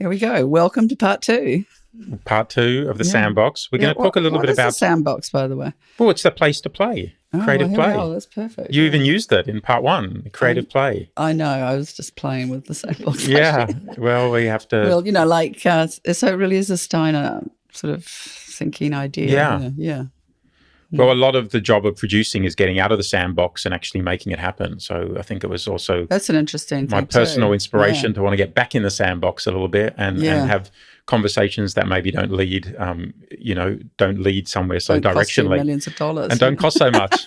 Here we go. Welcome to part 2. Part 2 of the Sandbox. We're going to talk a little bit about... What is the Sandbox, by the way? Well, it's the place to play. Creative play. Oh, that's perfect. You even used it in part 1, creative play. I know. I was just playing with the Sandbox. Yeah. Well, we have to... Well, so it really is a Steiner sort of thinking idea. Yeah. Well, a lot of the job of producing is getting out of the sandbox and actually making it happen. So I think it was also... That's an interesting thing my personal inspiration to want to get back in the sandbox a little bit and have conversations that maybe don't lead, don't lead somewhere so don't directionally. Cost you millions of dollars. And don't cost so much.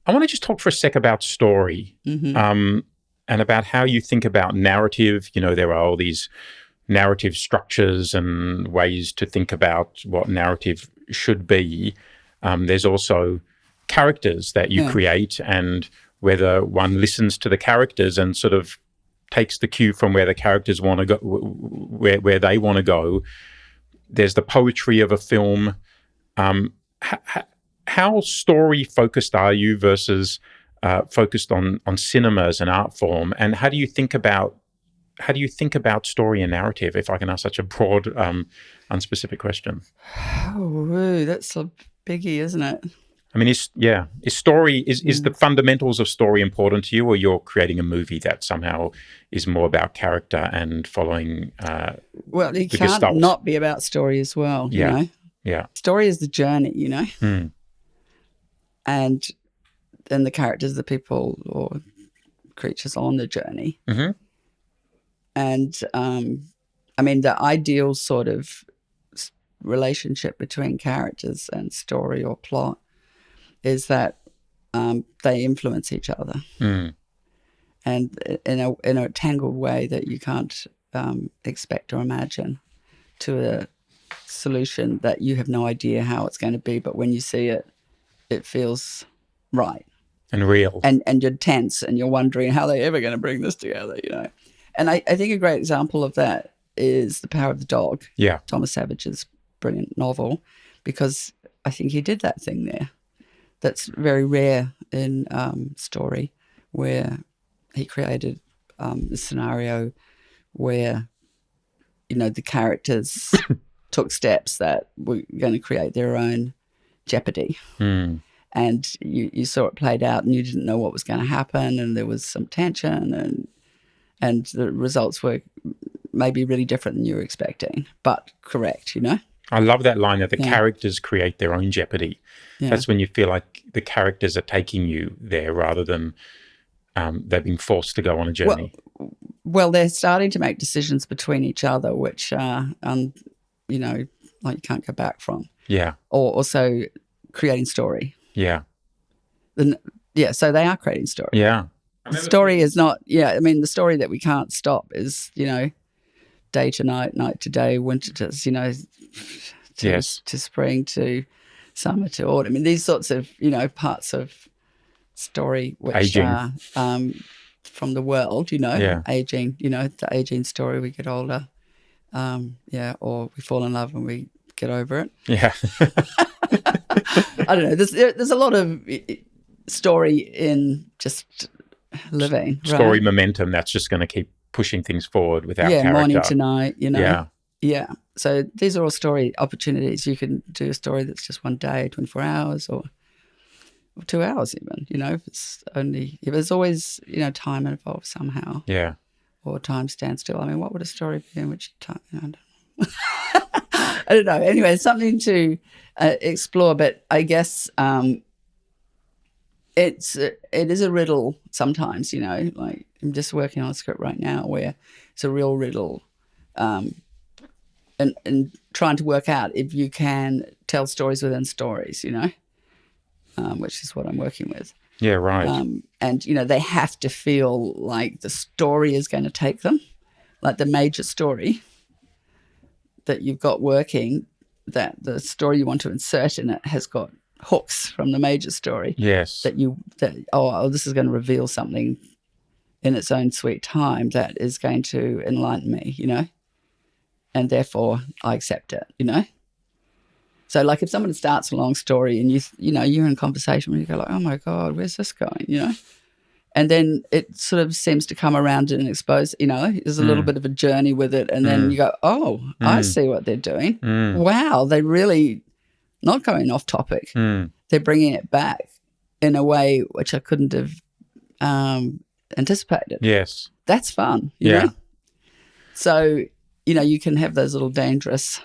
I want to just talk for a sec about story and about how you think about narrative. There are all these narrative structures and ways to think about what narrative should be. There's also characters that you create, and whether one listens to the characters and sort of takes the cue from where the characters want to go, where they want to go. There's the poetry of a film. How story focused are you versus focused on cinema as an art form? And how do you think about story and narrative? If I can ask such a broad, unspecific question. Oh, that's a biggie, isn't it? I mean, is the fundamentals of story important to you, or you're creating a movie that somehow is more about character and following? Well, it can't not be about story as well. You know? Yeah. Story is the journey, and then the characters, the people or creatures on the journey. Mm-hmm. And the ideal sort of relationship between characters and story or plot is that they influence each other, and in a tangled way that you can't expect or imagine, to a solution that you have no idea how it's going to be, but when you see it, it feels right and real, and you're tense and you're wondering how they're ever going to bring this together, And I think a great example of that is The Power of the Dog. Yeah, Thomas Savage's brilliant novel, because I think he did that thing there that's very rare in story, where he created a scenario where the characters took steps that were going to create their own jeopardy, and you saw it played out, and you didn't know what was going to happen, and there was some tension, and the results were maybe really different than you were expecting, but correct, I love that line that the characters create their own jeopardy. Yeah. That's when you feel like the characters are taking you there rather than they're being forced to go on a journey. Well, they're starting to make decisions between each other, which are, you can't go back from. Yeah. Or also creating story. Yeah. So they are creating story. Yeah. The story is not, the story that we can't stop is, day to night, night to day, winter to, to spring, to summer, to autumn. I mean, these sorts of, parts of story which aging. Are from the world, aging, the aging story, we get older, or we fall in love and we get over it. Yeah. I don't know. There's a lot of story in just living. Story momentum that's just going to keep pushing things forward without character. Morning to night, Yeah. So these are all story opportunities. You can do a story that's just one day, 24 hours or 2 hours even, if there's always, time involved somehow. Yeah. Or time stands still. I mean, what would a story be in which time? I don't know. I don't know. Anyway, it's something to explore, but I guess it is a riddle sometimes, like I'm just working on a script right now where it's a real riddle, and trying to work out if you can tell stories within stories, which is what I'm working with. Yeah, right. And, they have to feel like the story is going to take them, like the major story that you've got working, that the story you want to insert in it has got hooks from the major story. Yes. This is going to reveal something in its own sweet time that is going to enlighten me, and therefore I accept it, So like if someone starts a long story and you're in conversation where you go like, oh my God, where's this going, And then it sort of seems to come around and expose, there's a little bit of a journey with it. And then you go, oh, I see what they're doing. Wow, they're really not going off topic. They're bringing it back in a way which I couldn't have anticipated. Yes. That's fun. You know? So, you can have those little dangerous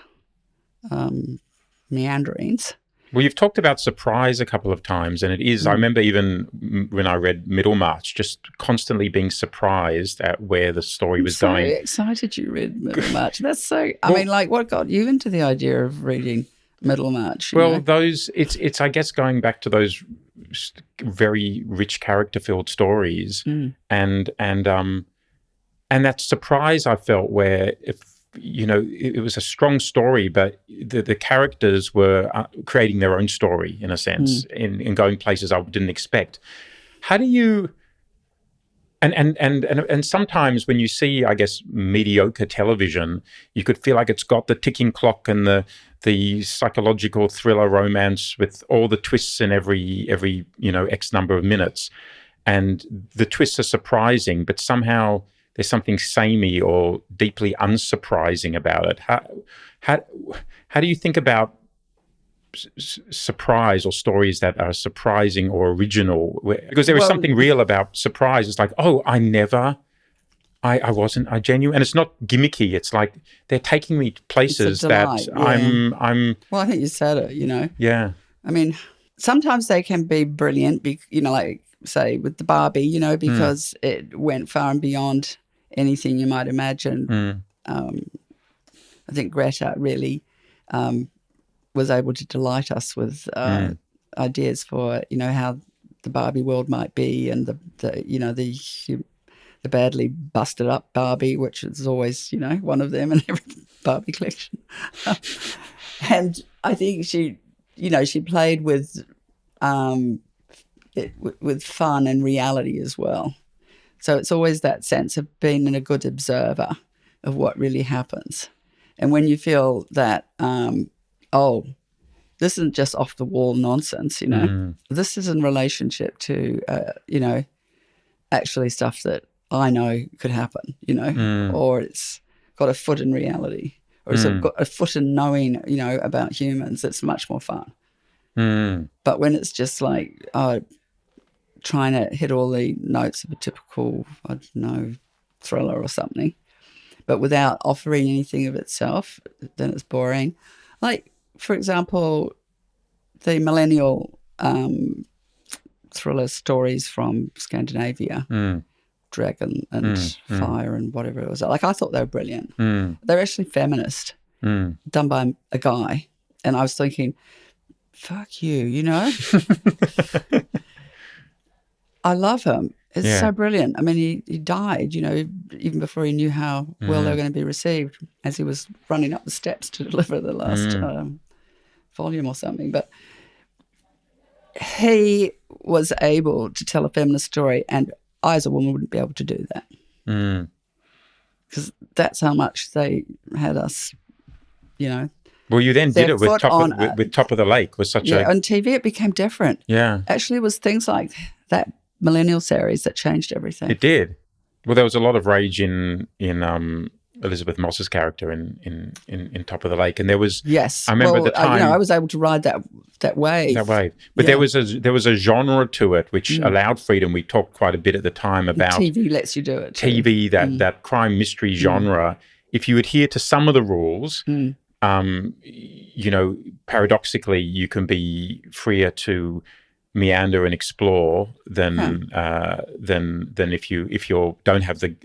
meanderings. Well, you've talked about surprise a couple of times, and it is, I remember even when I read Middlemarch, just constantly being surprised at where the story was going. I'm so excited you read Middlemarch. That's so, what got you into the idea of reading Middlemarch? Well, it's I guess going back to those very rich character-filled stories and that surprise I felt where it was a strong story, but the characters were creating their own story in a sense, in going places I didn't expect. How do you? And sometimes when you see, I guess, mediocre television, you could feel like it's got the ticking clock and the psychological thriller romance with all the twists in every X number of minutes, and the twists are surprising, but somehow there's something samey or deeply unsurprising about it. How do you think about surprise or stories that are surprising or original? Because there is something real about surprise. It's like, oh, I genuine, and it's not gimmicky. It's like they're taking me to places that I'm. Well, I think you said it. Yeah. I mean, sometimes they can be brilliant. Like say with the Barbie, because it went far and beyond anything you might imagine. I think Greta really was able to delight us with ideas for how the Barbie world might be, and the badly busted up Barbie, which is always one of them in every Barbie collection. And I think she played with fun and reality as well. So it's always that sense of being a good observer of what really happens. And when you feel that, this isn't just off the wall nonsense, this is in relationship to, actually stuff that I know could happen, or it's got a foot in reality, or it's got a foot in knowing, about humans. It's much more fun. But when it's just like, trying to hit all the notes of a typical, thriller or something, but without offering anything of itself, then it's boring. Like, for example, the millennial thriller stories from Scandinavia, Dragon and Fire and whatever it was. Like, I thought they were brilliant. They're actually feminist, done by a guy. And I was thinking, fuck you, I love him. It's so brilliant. I mean, he died, even before he knew how well they were going to be received, as he was running up the steps to deliver the last volume or something. But he was able to tell a feminist story, and I, as a woman, wouldn't be able to do that. Because that's how much they had us, Well, you then did it with Top of the Lake. Was such a... on TV it became different. Yeah. Actually, it was things like that millennial series that changed everything. It did. Well, there was a lot of rage in Elizabeth Moss's character in Top of the Lake, and there was. Yes, I remember at the time. I was able to ride that wave. That wave, but there was a genre to it which allowed freedom. We talked quite a bit at the time about TV lets you do it. TV, that crime mystery genre. If you adhere to some of the rules, paradoxically, you can be freer to meander and explore than if you don't have the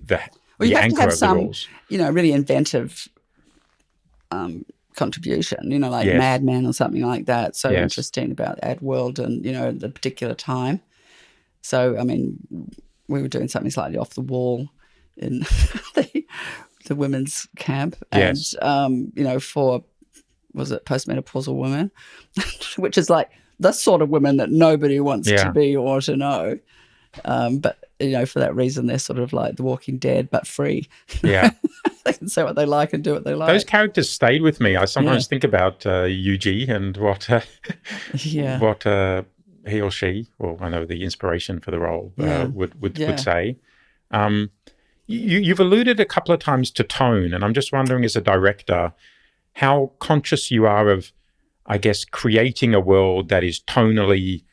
you have anchor to have of some, the rules. Really inventive contribution, like Mad Men or something like that. So interesting about ad world and, the particular time. So, I mean, we were doing something slightly off the wall in the women's camp. And, for, was it postmenopausal women? Which is like the sort of women that nobody wants to be or to know. But, for that reason, they're sort of like The Walking Dead, but free. Yeah. They can say what they like and do what they like. Those characters stayed with me. I sometimes think about UG and what he or she, or I know the inspiration for the role, would say. You've alluded a couple of times to tone, and I'm just wondering, as a director, how conscious you are of, I guess, creating a world that is tonally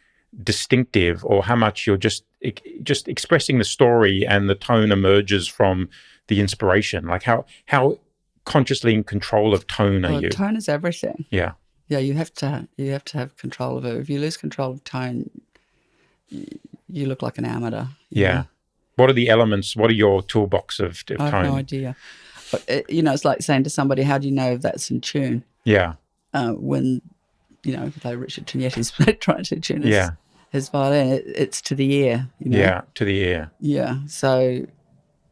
distinctive, or how much you're just expressing the story and the tone emerges from the inspiration. Like how consciously in control of tone are you? Tone is everything. Yeah. Yeah, you have to have control of it. If you lose control of tone, you look like an amateur. Yeah. Know? What are the elements? What are your toolbox of tone? I have no idea. But it's like saying to somebody, "How do you know if that's in tune?" Yeah. When like Richard Tignetti's trying to tune his violin, it's to the ear. Yeah, to the ear. Yeah. So.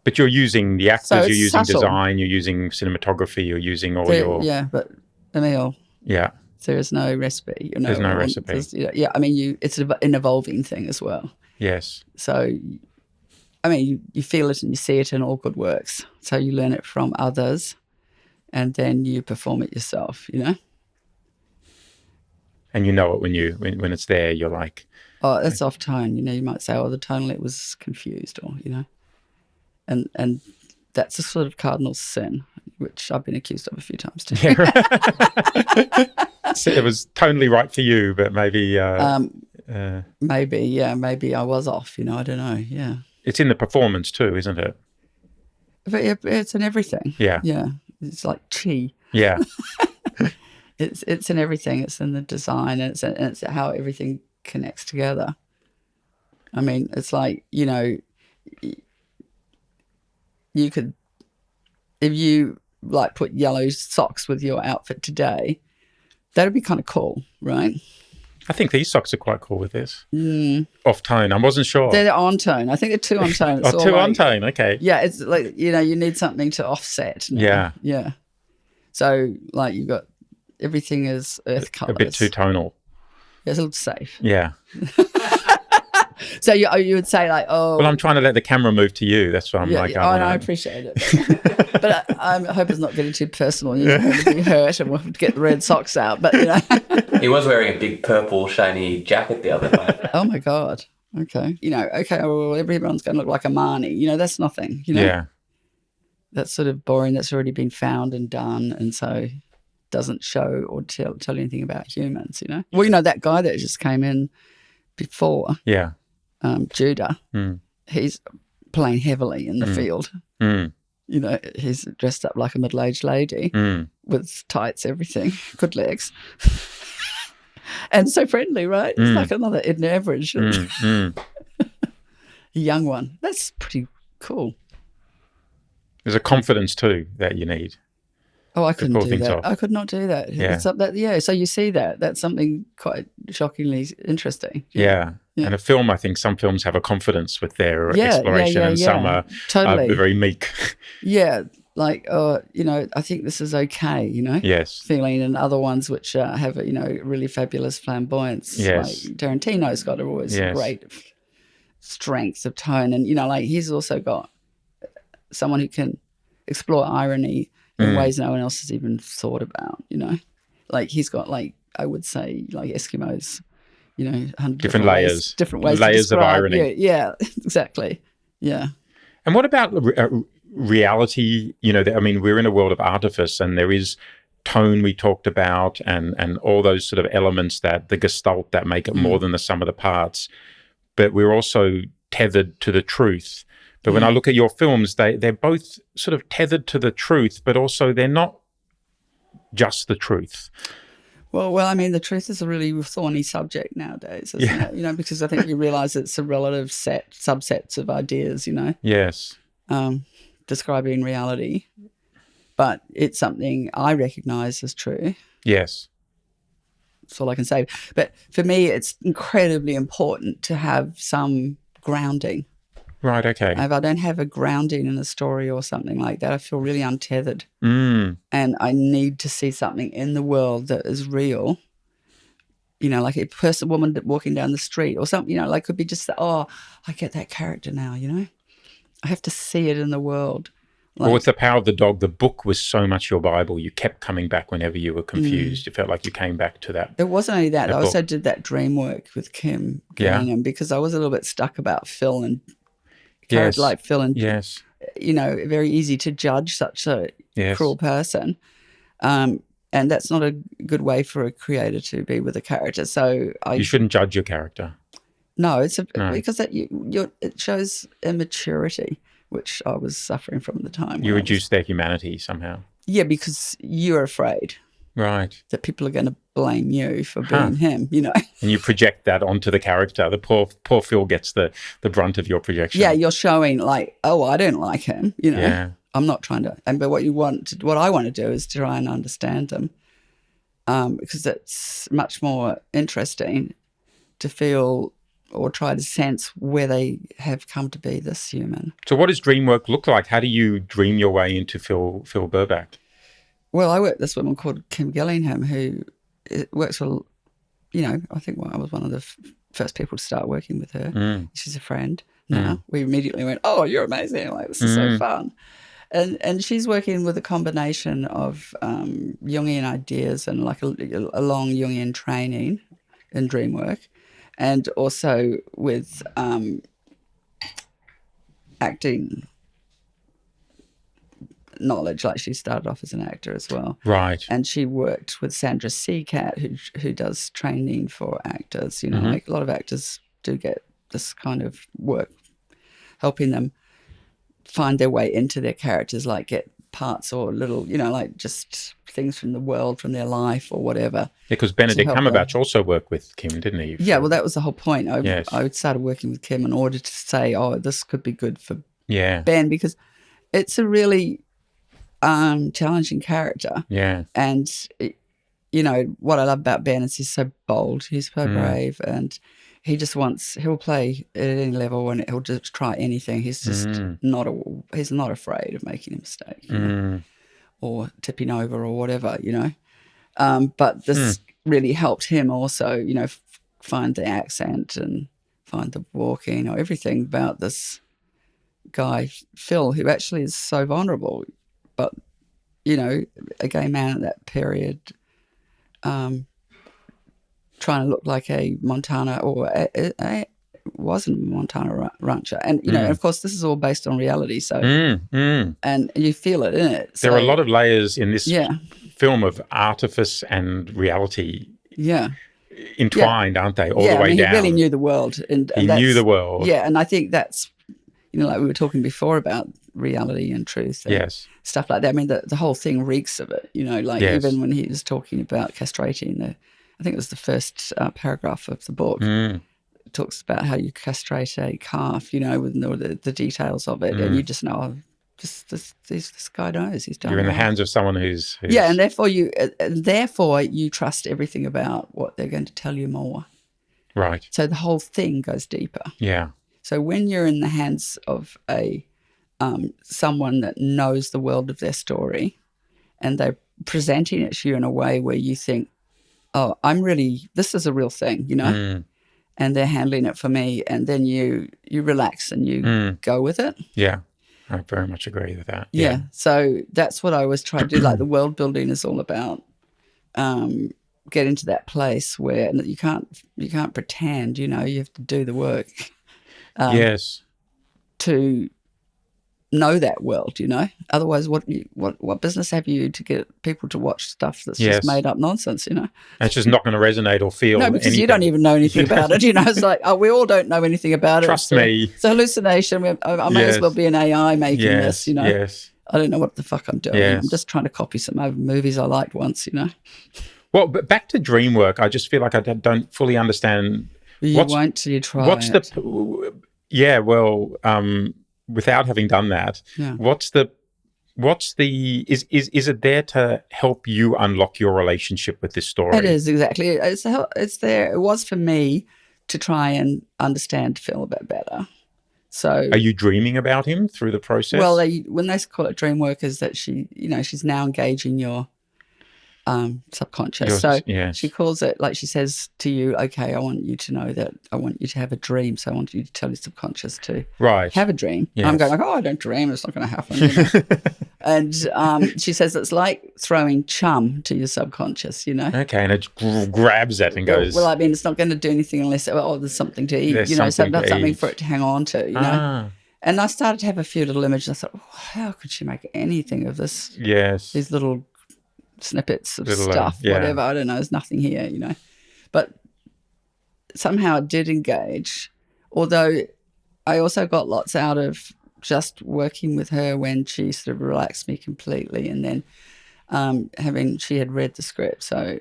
But you're using the actors. You're using subtle. Design. You're using cinematography. You're using all your. Yeah, but Emile. Yeah. There is no recipe. There's no recipe. I mean, it's an evolving thing as well. Yes. So, I mean, you feel it and you see it in all good works. So you learn it from others, and then you perform it yourself. And you know it when it's there. You're like, oh, that's off tone. You might say, oh, the tonally was confused, or and that's a sort of cardinal sin, which I've been accused of a few times too. Yeah, right. So it was tonally right for you, but maybe maybe I was off. I don't know. Yeah, it's in the performance too, isn't it? But it's in everything. Yeah, it's like chi. Yeah, it's in everything. It's in the design, and it's how everything connects together. I mean, it's like you could, if you like put yellow socks with your outfit today, that'd be kind of cool, right? I think these socks are quite cool with this. Off tone. I wasn't sure. They're on tone. I think they're too on tone. On tone. Okay. Yeah, it's like you need something to offset. Yeah. Yeah. So like you've got everything is earth colors. A bit too tonal. Yeah, it's a little safe. Yeah. So you would say like, oh. Well, I'm trying to let the camera move to you. That's what I'm like. I appreciate it, but I hope it's not getting too personal. You're going to be hurt, and we'll have to get the red socks out. But he was wearing a big purple shiny jacket the other night. Oh my god. Okay. Well, everyone's going to look like a Marnie. That's nothing. Yeah. That's sort of boring. That's already been found and done, and so doesn't show or tell you anything about humans. Well, that guy that just came in before. Yeah. Judah, he's playing heavily in the field. He's dressed up like a middle-aged lady with tights, everything, good legs, and so friendly, right? It's like another Edna Average, a young one. That's pretty cool. There's a confidence too that you need. Oh, I couldn't do that. Off. I could not do that. Yeah. So you see that. That's something quite shockingly interesting. Yeah. And a film, I think some films have a confidence with their exploration, and some are very meek. Yeah. Like, I think this is okay, Yes. Feeling, and other ones which have, really fabulous flamboyance. Yes. Like Tarantino's got always great strengths of tone. And, he's also got someone who can explore irony in ways no one else has even thought about, Like he's got, like, I would say, like Eskimos, 100 different layers. Different ways layers of irony. Yeah, exactly. Yeah. And what about reality? We're in a world of artifice, and there is tone we talked about, and all those sort of elements that the gestalt that make it more than the sum of the parts. But we're also tethered to the truth. But when I look at your films, they're both sort of tethered to the truth, but also they're not just the truth. Well, the truth is a really thorny subject nowadays, isn't it? Because I think you realise it's a relative subsets of ideas, Yes. Describing reality. But it's something I recognise as true. Yes. That's all I can say. But for me, it's incredibly important to have some grounding. Right, okay. If I don't have a grounding in a story or something like that, I feel really untethered. And I need to see something in the world that is real. Like a woman walking down the street or something, like could be just, I get that character now, I have to see it in the world. Well, with The Power of the Dog, the book was so much your Bible. You kept coming back whenever you were confused. You felt like you came back to that. It wasn't only that. I book. also did that dream work with Kim Gillingham because I was a little bit stuck about Phil and characters like Phil and, very easy to judge such a cruel person. And that's not a good way for a creator to be with a character. So you shouldn't judge your character. No, because it shows immaturity, which I was suffering from at the time. You reduce their humanity somehow. Yeah, because you're afraid. Right. That people are going to blame you for being him, And you project that onto the character. The poor Phil gets the brunt of your projection. Yeah, you're showing like, oh, I don't like him, Yeah. I'm not trying to, but what I want to do is try and understand them, because it's much more interesting to feel or try to sense where they have come to be this human. So what does dream work look like? How do you dream your way into Phil Burback? Well, I work with this woman called Kim Gillingham who works for, I think I was one of the first people to start working with her. She's a friend now. We immediately went, oh, you're amazing. Like, this is so fun. And she's working with a combination of Jungian ideas and like a long Jungian training in dream work, and also with acting knowledge. Like, she started off as an actor as well, right? And she worked with Sandra Seacat, who does training for actors. Like a lot of actors do get this kind of work, helping them find their way into their characters, like get parts or little, like just things from the world, from their life or whatever. Yeah, because Benedict Cumberbatch also worked with Kim, didn't he? Yeah, well, that was the whole point. I started working with Kim in order to say, oh, this could be good for Ben, because it's a really challenging character. Yeah. And, what I love about Ben is he's so bold, he's so brave, and he'll play at any level and he'll just try anything. He's just he's not afraid of making a mistake or tipping over or whatever, But this really helped him also, find the accent and find the walking or everything about this guy, Phil, who actually is so vulnerable, but, a gay man at that period, trying to look like a Montana or wasn't a Montana rancher. And, of course, this is all based on reality. So, and you feel it in it. So, there are a lot of layers in this film of artifice and reality entwined, aren't they? All the way down. He really knew the world. And he knew the world. Yeah, and I think that's, like we were talking before about reality and truth and stuff like that. I mean, the whole thing reeks of it, even when he was talking about castrating I think it was the first paragraph of the book. It talks about how you castrate a calf, with all the details of it, and you just know, this guy knows he's done. You're in the hands of someone who's and therefore you trust everything about what they're going to tell you more. Right. So the whole thing goes deeper. Yeah. So when you're in the hands of a someone that knows the world of their story, and they're presenting it to you in a way where you think, oh, this is a real thing, and they're handling it for me, and then you relax and you go with it. Yeah, I very much agree with that. Yeah. So that's what I always try to do. Like, the world building is all about getting to that place where you can't pretend, you have to do the work. Yes. To know that world, Otherwise, what business have you to get people to watch stuff that's just made up nonsense, It's just not going to resonate or feel. No, because anything. you don't even know anything about it. It's like, we all don't know anything about it. Trust me. It's a hallucination. I may as well be an AI making this, Yes. I don't know what the fuck I'm doing. Yes. I'm just trying to copy some other movies I liked once, Well, but back to dream work, I just feel like I don't fully understand. You won't till you try it. Without having done that, is it there to help you unlock your relationship with this story? It is, exactly. It's there. It was for me to try and understand Phil a bit better. So, are you dreaming about him through the process? Well, when they call it dream work, is that she's now engaging your subconscious. Yes. She calls it, like she says to you, okay, I want you to know that I want you to have a dream. So I want you to tell your subconscious to have a dream. Yes. I'm going like, I don't dream. It's not going to happen. And she says it's like throwing chum to your subconscious, Okay, and it grabs that and goes. Well, I mean, it's not going to do anything unless, there's something to eat, something for it to hang on to, And I started to have a few little images. I thought, how could she make anything of this? Yes. These little snippets of stuff, whatever. I don't know. There's nothing here, But somehow it did engage, although I also got lots out of just working with her when she sort of relaxed me completely. And then she had read the script. So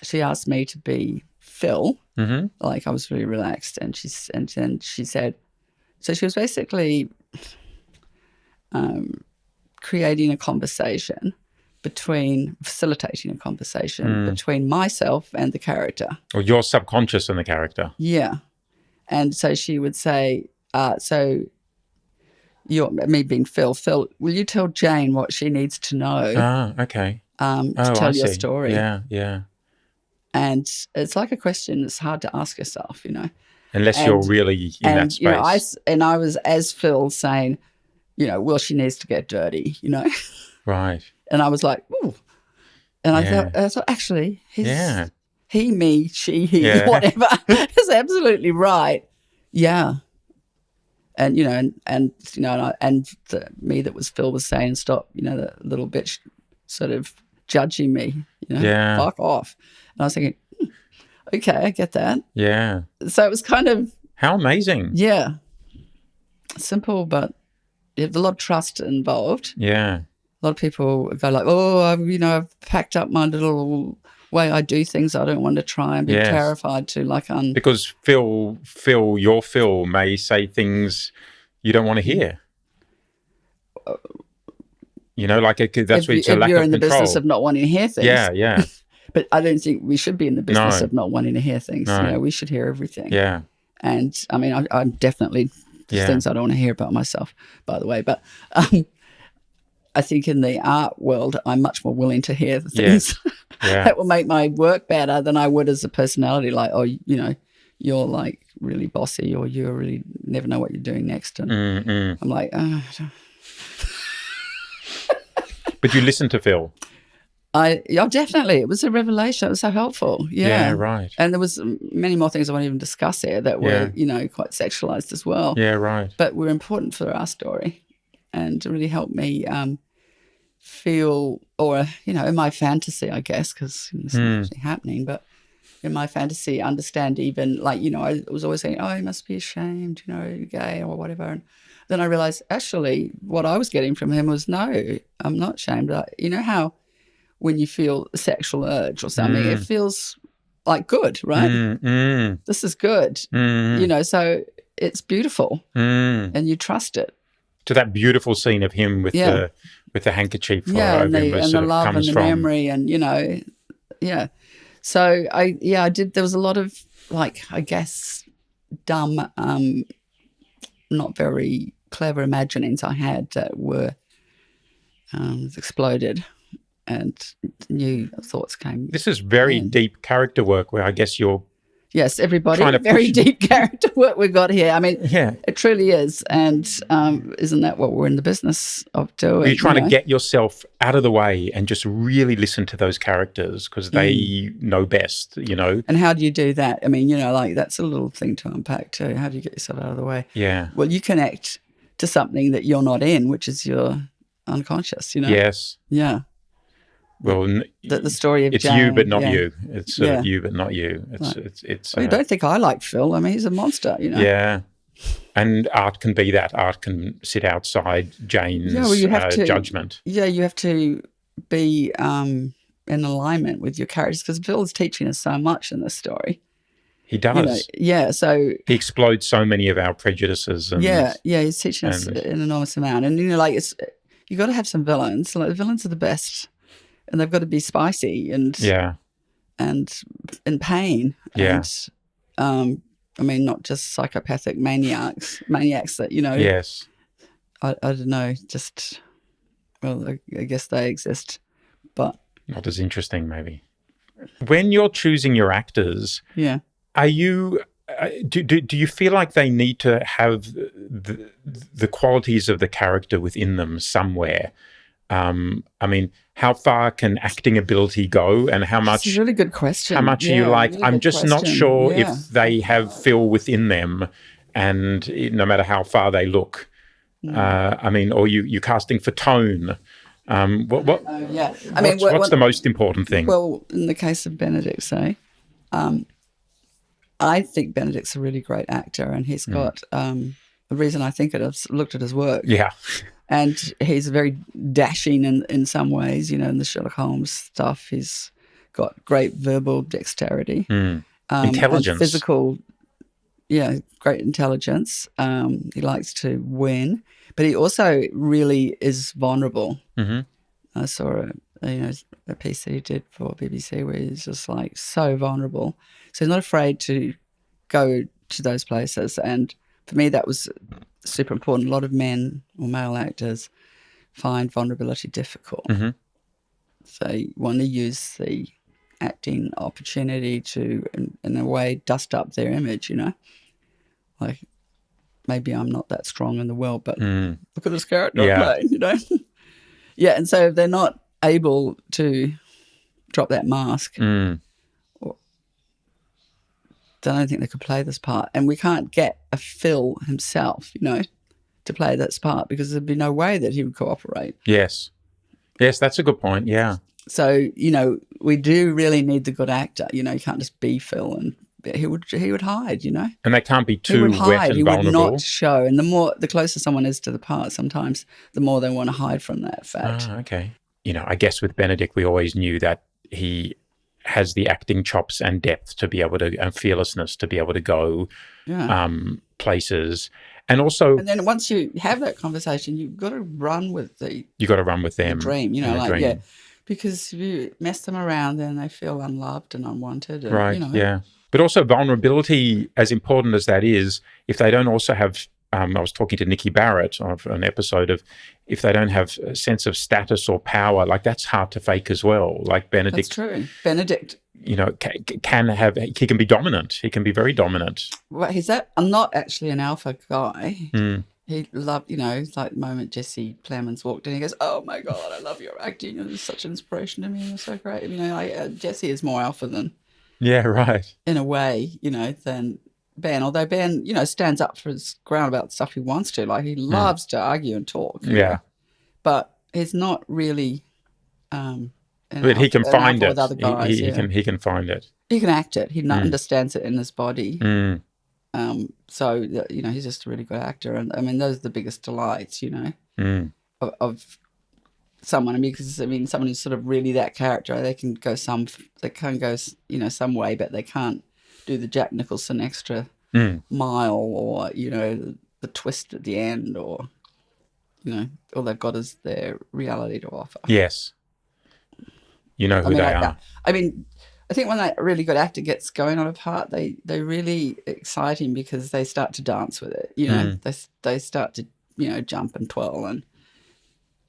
she asked me to be Phil. Mm-hmm. Like I was really relaxed. And then she said, so she was basically facilitating a conversation between myself and the character. Or your subconscious and the character. Yeah. And so she would say, so me being Phil, will you tell Jane what she needs to know? Okay. To tell your story. Yeah. And it's like a question that's hard to ask yourself, Unless you're really in that space. I was as Phil saying, well, she needs to get dirty, Right. And I was like, ooh. And I thought, actually, he, me, she, he, whatever, is absolutely right. Yeah. And, me that was Phil was saying, stop, the little bitch sort of judging me, fuck off. And I was thinking, okay, I get that. Yeah. So it was kind of... How amazing. Yeah. Simple, but there's a lot of trust involved. Yeah. A lot of people go like, I've packed up my little way I do things. I don't want to try and be terrified to Because your Phil may say things you don't want to hear. That's where it's a lack of control. If you're in the business of not wanting to hear things. Yeah. But I don't think we should be in the business of not wanting to hear things. No. We should hear everything. Yeah. And I mean, I'm definitely things I don't want to hear about myself, by the way. But I think in the art world, I'm much more willing to hear the things that will make my work better than I would as a personality. Like, you're like really bossy, or you really never know what you're doing next. And I'm like, But you listen to Phil. Definitely. It was a revelation. It was so helpful. Yeah, right. And there was many more things I won't even discuss here that were, quite sexualized as well. Yeah, right. But were important for our story and really helped me feel, or, in my fantasy, I guess, because it's not actually happening, but in my fantasy, understand even, like, I was always saying, you must be ashamed, you're gay or whatever. And then I realized, actually, what I was getting from him was, no, I'm not ashamed. How when you feel a sexual urge or something, it feels like good, right? This is good, so it's beautiful and you trust it. To that beautiful scene of him with the handkerchief over him, and the love and the memory, and So I did. There was a lot of, like, I guess, dumb, not very clever imaginings I had that were exploded. And new thoughts came. This is very deep character work where I guess you're... Yes, everybody. Very deep character work we've got here. I mean, it truly is. And isn't that what we're in the business of doing? You're trying to get yourself out of the way and just really listen to those characters because they know best, And how do you do that? I mean, like, that's a little thing to unpack too. How do you get yourself out of the way? Yeah. Well, you connect to something that you're not in, which is your unconscious, Yes. Yeah. Well, the story of it's Jane, you, but not you. It's sort of you, but not you. It's. I don't think I like Phil. I mean, he's a monster, Yeah, and art can be that. Art can sit outside Jane's judgment. Yeah, you have to be in alignment with your characters because Phil is teaching us so much in this story. He does. So he explodes so many of our prejudices. And, he's teaching us an enormous amount. And you got to have some villains. Like, the villains are the best. And they've got to be spicy and in pain. Yeah. And, I mean, not just psychopathic maniacs that, Yes. I don't know, just, well, I guess they exist but not as interesting, maybe. When you're choosing your actors, yeah. are you do you feel like they need to have the qualities of the character within them somewhere? I mean, how far can acting ability go, and how It's much? a really good question. How much are you like? Really I'm good just not question. sure Yeah. if they have Phil within them, and no matter how far they look. I mean, or you're casting for tone. What? Yeah. I mean, what's the most important thing? Well, in the case of Benedict, say, I think Benedict's a really great actor, and he's got the reason I think it is, looked at his work. Yeah. And he's very dashing in some ways, you know, in the Sherlock Holmes stuff. He's got great verbal dexterity. Intelligence. And physical, great intelligence. He likes to win, but he also really is vulnerable. I saw a piece that he did for BBC where he's just like so vulnerable. So he's not afraid to go to those places. And for me, that was super important. A lot of men or male actors find vulnerability difficult. So you want to use the acting opportunity to, in a way, dust up their image, you know? Like, maybe I'm not that strong in the world, but look at this character I'm playing, you know? And so if they're not able to drop that mask, then I don't think they could play this part. And we can't get a Phil himself, you know, to play this part because there'd be no way that he would cooperate. Yes, that's a good point, yeah. So, you know, we do really need the good actor. You know, you can't just be Phil, and he would hide, you know. And they can't be He would too hide. wet and he vulnerable. Would not show. And the closer someone is to the part, sometimes the more they want to hide from that fact. Okay. You know, I guess with Benedict, we always knew that he has the acting chops and depth to be able to, and fearlessness to be able to go places. And also, and then once you have that conversation, you've got to run with them. The dream, you know, like dream. yeah, because if you mess them around, then they feel unloved and unwanted. And, right. You know. Yeah. But also vulnerability, as important as that is, if they don't also have. I was talking to Nikki Barrett of an episode of if they don't have a sense of status or power, like that's hard to fake as well. Like Benedict. That's true. Benedict, you know, he can be dominant. He can be very dominant. Well, I'm not actually an alpha guy. He loved, you know, like the moment Jesse Plemons walked in, he goes, "Oh my God, I love your acting. You're such an inspiration to me. You're so great." You know, Jesse is more alpha than. Yeah, right. In a way, you know, than Ben. Although Ben, you know, stands up for his ground about stuff he wants to. Like he loves to argue and talk. Yeah. But he's not really. But he can find it. With other guys, he can find it. He can act it. He understands it in his body. So you know, he's just a really good actor, and I mean, those are the biggest delights, you know, of someone. I mean, because someone who's sort of really that character, they can go you know, some way, but they can't do the Jack Nicholson extra mile, or you know, the twist at the end, or you know, all they've got is their reality to offer. Yes. You know who they are. I mean, I think when that really good actor gets going on a part, they really excite him because they start to dance with it. You know, they start to, you know, jump and twirl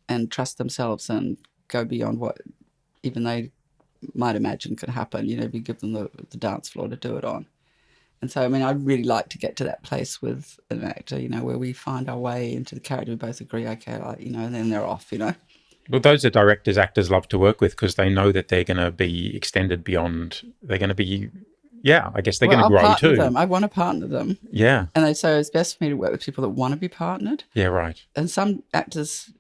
and trust themselves and go beyond what even they might imagine could happen. You know, if you give them the dance floor to do it on. And so, I mean, I'd really like to get to that place with an actor, you know, where we find our way into the character. We both agree, okay, like, you know, and then they're off, you know. Well, those are directors actors love to work with because they know that they're going to be extended beyond. They're going to be, I guess they're going to grow too. I want to partner them. Yeah. And so it's best for me to work with people that want to be partnered. Yeah, right. And some actors,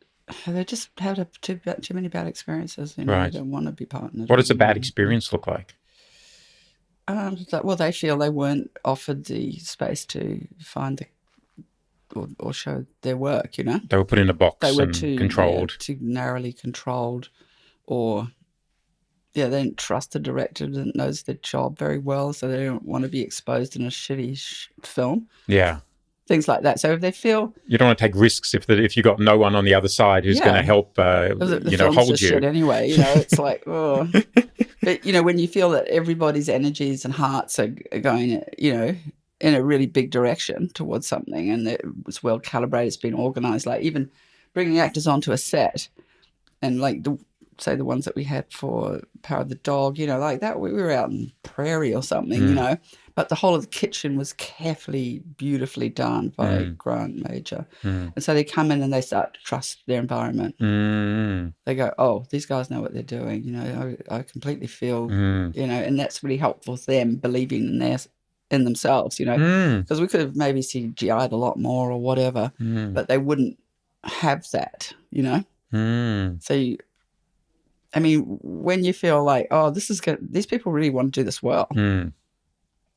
they just have too many bad experiences. You know, right. They don't want to be partnered. What does a bad experience look like? Well, they feel they weren't offered the space to find or show their work, you know. They were put in a box they were and too narrowly controlled, or they didn't trust the director that knows their job very well, so they don't want to be exposed in a shitty film. Yeah. Things like that. So if they feel... You don't want to take risks if you got no one on the other side who's going to help, the hold just you. Shit anyway, you know, it's like, oh. But, you know, when you feel that everybody's energies and hearts are going, you know, in a really big direction towards something, and it's well calibrated, it's been organised, like even bringing actors onto a set and like say the ones that we had for Power of the Dog, like that, we were out in prairie or something, but the whole of the kitchen was carefully, beautifully done by Grant Major. And so they come in and they start to trust their environment. They go, oh, these guys know what they're doing. I completely feel, and that's really helpful for them believing in themselves, because we could have maybe CGI'd a lot more or whatever, but they wouldn't have that, So, when you feel like, oh, this is good, these people really want to do this well,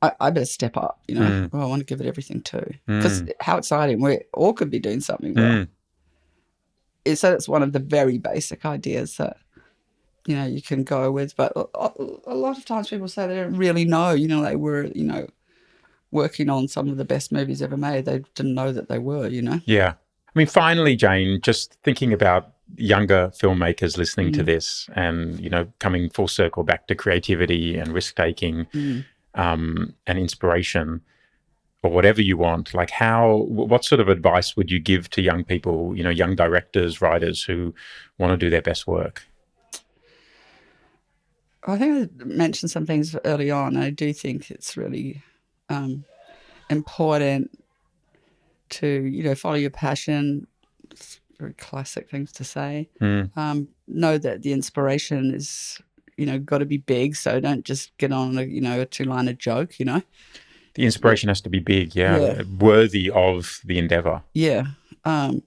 I better step up, I want to give it everything too. Because how exciting, we all could be doing something well. So it's one of the very basic ideas that, you can go with. But a lot of times people say they don't really know, they were, working on some of the best movies ever made. They didn't know that they were, Yeah. Finally, Jane, just thinking about younger filmmakers listening to this and, coming full circle back to creativity and risk-taking and inspiration or whatever you want, like what sort of advice would you give to young people, young directors, writers who want to do their best work? I think I mentioned some things early on. I do think it's really important to, follow your passion. It's very classic things to say. Know that the inspiration is, got to be big. So don't just get on a two-liner joke, The inspiration has to be big, worthy of the endeavor. Yeah. And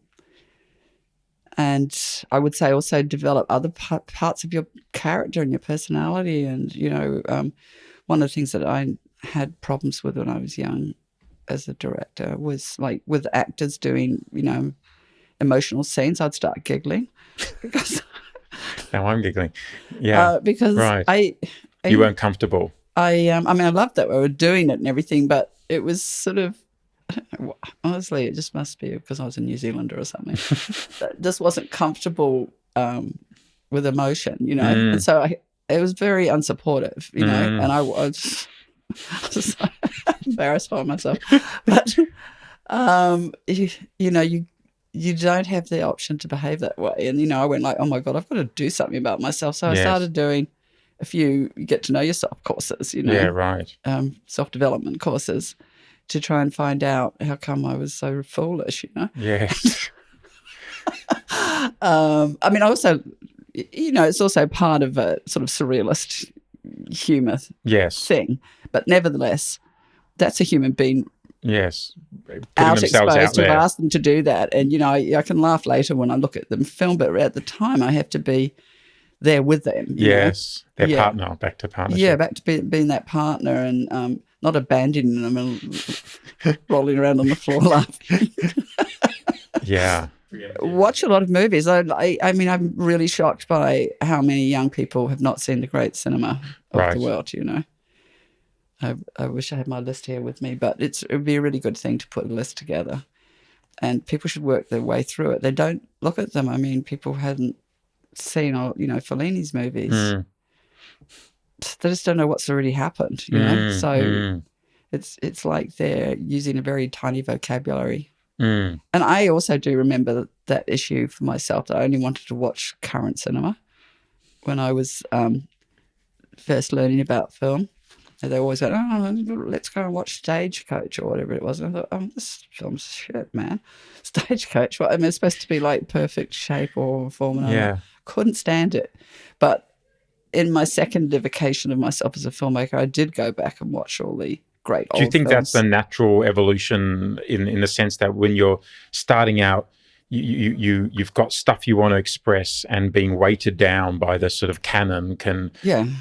I would say also develop other parts of your character and your personality. And, one of the things that I had problems with when I was young as a director was like with actors doing, emotional scenes, I'd start giggling. Because now I'm giggling. Yeah. Because right. You weren't comfortable. I loved that we were doing it and everything, but it was sort of, honestly, it just must be because I was a New Zealander or something. That just wasn't comfortable with emotion, And so it was very unsupportive, and I was just embarrassed by myself. But, you don't have the option to behave that way. And, I went like, oh, my God, I've got to do something about myself. So I started doing a few get to know yourself courses, Yeah, right. Self-development courses to try and find out how come I was so foolish, Yes. Also, it's also part of a sort of surrealist humour thing. But nevertheless, that's a human being out exposed to ask them to do that. And, I can laugh later when I look at them film, but at the time I have to be there with them. Yes, their partner, back to partnership. Yeah, back to being that partner and not abandoning them and rolling around on the floor laughing. Yeah. Watch a lot of movies. I'm really shocked by how many young people have not seen the great cinema of the world, I wish I had my list here with me, but it would be a really good thing to put a list together. And people should work their way through it. They don't look at them. People hadn't seen, Fellini's movies. They just don't know what's already happened, So it's like they're using a very tiny vocabulary. And I also do remember that issue for myself, that I only wanted to watch current cinema when I was first learning about film. And they always go, oh, let's go and watch Stagecoach or whatever it was. And I thought, this film's shit, man. Stagecoach, it's supposed to be like perfect shape or form. And I couldn't stand it. But in my secondification of myself as a filmmaker, I did go back and watch all the great old Do you think films. that's a natural evolution in the sense that when you're starting out, you've got stuff you want to express, and being weighted down by the sort of canon can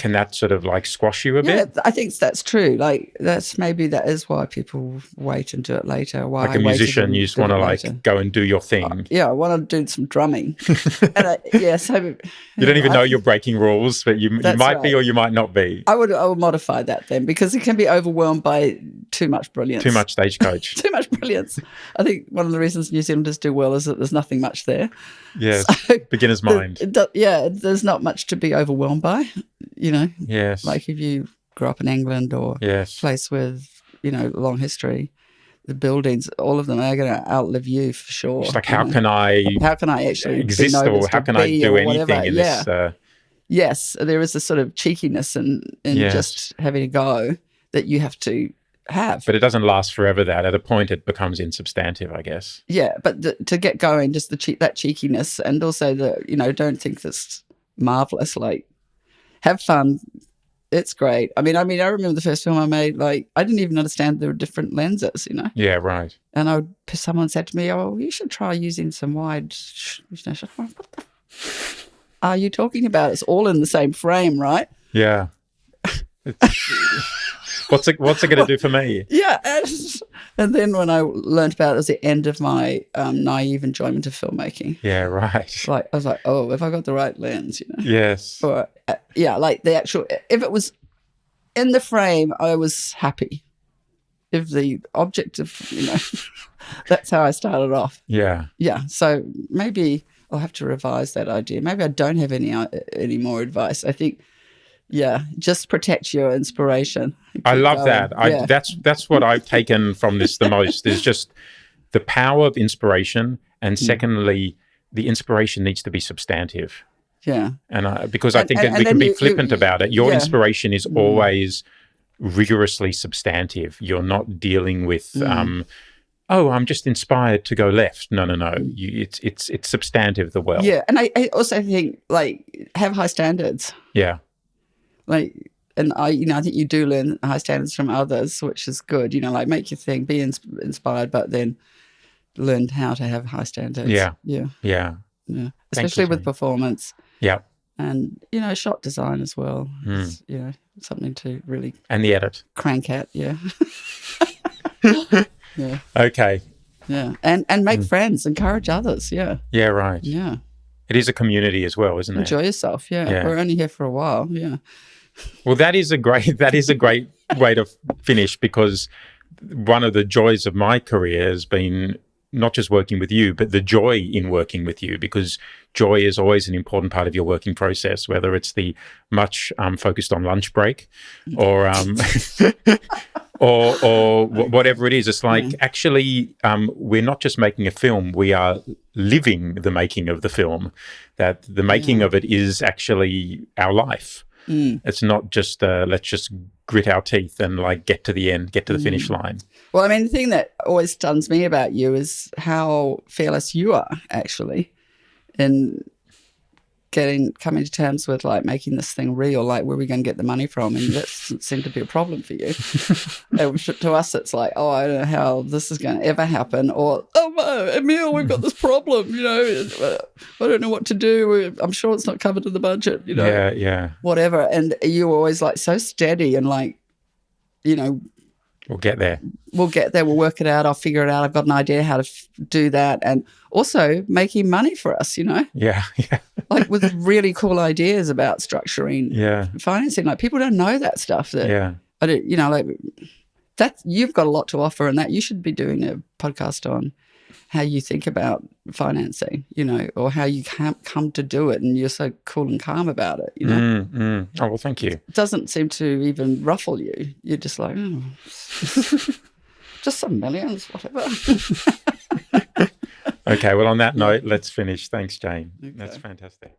that sort of like squash you a bit? Yeah, I think that's true. Like that is why people wait and do it later. Why like a musician, you just want to go and do your thing. I want to do some drumming. So you don't even know you're breaking rules, but you might be or you might not be. I would modify that then, because it can be overwhelmed by too much brilliance. Too much Stagecoach. Too much brilliance. I think one of the reasons New Zealanders do well is that there's nothing much there. Yes, so, beginner's mind. There's not much to be overwhelmed by, Yes. Like if you grew up in England or a place with, long history, the buildings, all of them are going to outlive you for sure. It's like, how can I actually exist, or how can I do anything in this? yes, there is a sort of cheekiness in Yes. just having a go that you have to have. But it doesn't last forever. That at a point it becomes insubstantive, I guess. Yeah, but to get going, just that cheekiness, and also don't think this marvelous. Like, have fun. It's great. I mean, I remember the first film I made. Like, I didn't even understand there were different lenses. Yeah, right. And someone said to me, "Oh, you should try using some wide." What the are you talking about? It's all in the same frame, right? Yeah. What's it going to do for me? Yeah, and then when I learned about it, was the end of my naive enjoyment of filmmaking. Yeah, right. Like, I was like, oh, if I got the right lens, Yes. Or like the actual, if it was in the frame, I was happy. If the object of, that's how I started off. Yeah. Yeah, so maybe I'll have to revise that idea. Maybe I don't have any more advice. I think. Yeah, just protect your inspiration. I love that. Yeah. That's what I've taken from this the most is just the power of inspiration, and secondly, the inspiration needs to be substantive. Yeah, and because I think we can be flippant about it. Your inspiration is always rigorously substantive. You're not dealing with oh, I'm just inspired to go left. No. It's substantive. The well. Yeah, and I also think like have high standards. Yeah. Like, and I think you do learn high standards from others, which is good. Like make your thing, be inspired, but then learn how to have high standards. Yeah. Especially with performance. Yeah. And shot design as well. It's, something to really and the edit crank at. Yeah. Yeah. Okay. Yeah, and make friends, encourage others. Yeah. Yeah. Right. Yeah. It is a community as well, isn't it? Enjoy yourself. Yeah. We're only here for a while. Yeah. Well, that is a great way to finish, because one of the joys of my career has been not just working with you, but the joy in working with you, because joy is always an important part of your working process, whether it's the much focused on lunch break or or whatever it is. It's like, actually, we're not just making a film, we are living the making of the film, that the making of it is actually our life. It's not just let's just grit our teeth and like get to the end, get to the finish line. Well, I mean, the thing that always stuns me about you is how fearless you are, actually, in coming to terms with like making this thing real. Like, where are we going to get the money from? And that doesn't seem to be a problem for you. To us, it's like, oh, I don't know how this is going to ever happen, or Emile, we've got this problem. I don't know what to do. I'm sure it's not covered in the budget. Yeah. Whatever. And you were always like so steady and like, we'll get there. We'll get there. We'll work it out. I'll figure it out. I've got an idea how to do that. And also making money for us, Yeah. like with really cool ideas about structuring financing. Like, people don't know that stuff. I don't, like that. You've got a lot to offer, and that you should be doing a podcast on how you think about financing, or how you come to do it, and you're so cool and calm about it, Oh, well, thank you. It doesn't seem to even ruffle you. You're just like, oh, just some millions, whatever. Okay, well, on that note, let's finish. Thanks, Jane. Okay. That's fantastic.